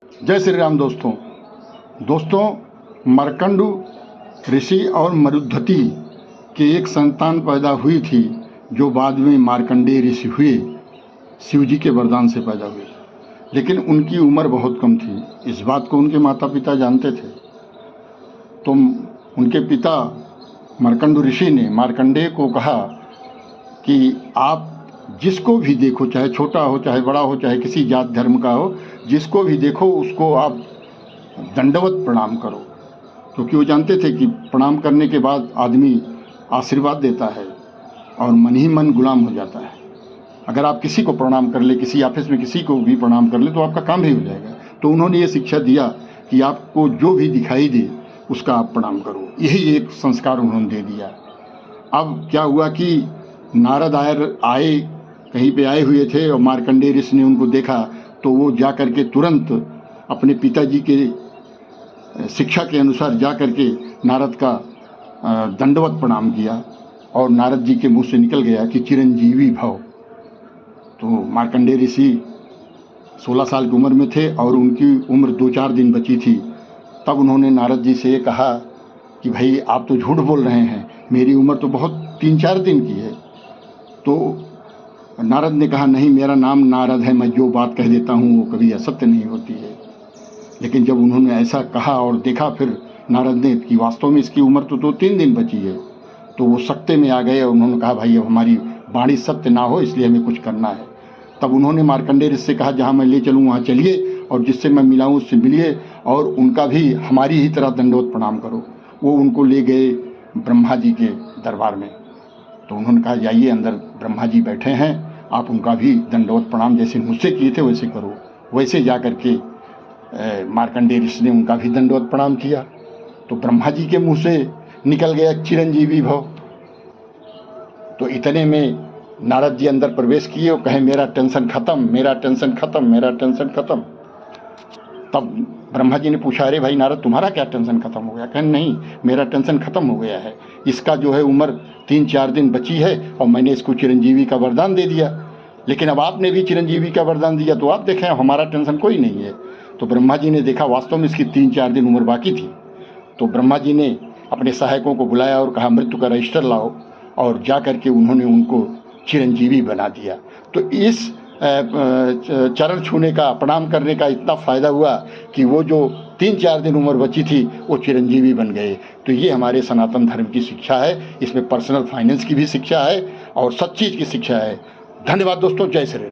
जय श्री राम दोस्तों, मार्कंडू ऋषि और मरुधति की एक संतान पैदा हुई थी जो बाद में मार्कंडेय ऋषि हुए, शिव जी के वरदान से पैदा हुए। लेकिन उनकी उम्र बहुत कम थी। इस बात को उनके माता पिता जानते थे। तो उनके पिता मार्कंडू ऋषि ने मार्कंडेय को कहा कि आप जिसको भी देखो, चाहे छोटा हो चाहे बड़ा हो, चाहे किसी जात धर्म का हो, जिसको भी देखो उसको आप दंडवत प्रणाम करो, क्योंकि वो जानते थे कि प्रणाम करने के बाद आदमी आशीर्वाद देता है और मन ही मन गुलाम हो जाता है। अगर आप किसी को प्रणाम कर ले, किसी ऑफिस में किसी को भी प्रणाम कर ले, तो आपका काम भी हो जाएगा। तो उन्होंने ये शिक्षा दिया कि आपको जो भी दिखाई दे उसका आप प्रणाम करो। यही एक संस्कार उन्होंने दे दिया। अब क्या हुआ कि नारद आए, कहीं पे आए हुए थे और मार्कंडेय ऋषि ने उनको देखा, तो वो जा कर के तुरंत अपने पिताजी के शिक्षा के अनुसार जा कर के नारद का दंडवत प्रणाम किया और नारद जी के मुंह से निकल गया कि चिरंजीवी भव। तो मार्कंडेय ऋषि 16 साल की उम्र में थे और उनकी उम्र 2-4 दिन बची थी। तब उन्होंने नारद जी से कहा कि भाई आप तो झूठ बोल रहे हैं, मेरी उम्र तो बहुत 3-4 दिन की है। तो नारद ने कहा, नहीं, मेरा नाम नारद है, मैं जो बात कह देता हूँ वो कभी असत्य नहीं होती है। लेकिन जब उन्होंने ऐसा कहा और देखा फिर नारद ने कि वास्तव में इसकी उम्र तो 2-3 दिन बची है, तो वो सत्य में आ गए और उन्होंने कहा, भाई अब हमारी वाणी सत्य ना हो, इसलिए हमें कुछ करना है। तब उन्होंने मार्कंडेय ऋषि से कहा, जहाँ मैं ले चलूँ वहाँ चलिए और जिससे मैं मिलाऊँ उससे मिलिए और उनका भी हमारी ही तरह दंडवत प्रणाम करो। वो उनको ले गए ब्रह्मा जी के दरबार में। तो उन्होंने कहा, जाइए, अंदर ब्रह्मा जी बैठे हैं, आप उनका भी दंडवत प्रणाम जैसे मुझसे किए थे वैसे करो। वैसे जा कर के मार्कंडेय ऋषि ने उनका भी दंडवत प्रणाम किया। तो ब्रह्मा जी के मुंह से निकल गया चिरंजीवी भव। तो इतने में नारद जी अंदर प्रवेश किए और कहे, मेरा टेंशन खत्म, मेरा टेंशन खत्म, मेरा टेंशन खत्म। तब ब्रह्मा जी ने पूछा, अरे भाई नारद, तुम्हारा क्या टेंशन खत्म हो गया? कहे, नहीं, मेरा टेंशन खत्म हो गया है। इसका जो है उम्र 3-4 दिन बची है और मैंने इसको चिरंजीवी का वरदान दे दिया। लेकिन अब आपने भी चिरंजीवी का वरदान दिया, तो आप देखें हमारा टेंशन कोई नहीं है। तो ब्रह्मा जी ने देखा वास्तव में इसकी 3-4 दिन उम्र बाकी थी। तो ब्रह्मा जी ने अपने सहायकों को बुलाया और कहा, मृत्यु का रजिस्टर लाओ, और जा करके उन्होंने उनको चिरंजीवी बना दिया। तो इस चरण छूने का, प्रणाम करने का इतना फ़ायदा हुआ कि वो जो 3-4 दिन उम्र बची थी वो चिरंजीवी बन गए। तो ये हमारे सनातन धर्म की शिक्षा है। इसमें पर्सनल फाइनेंस की भी शिक्षा है और सब चीज़ की शिक्षा है। धन्यवाद दोस्तों। जय श्री राम।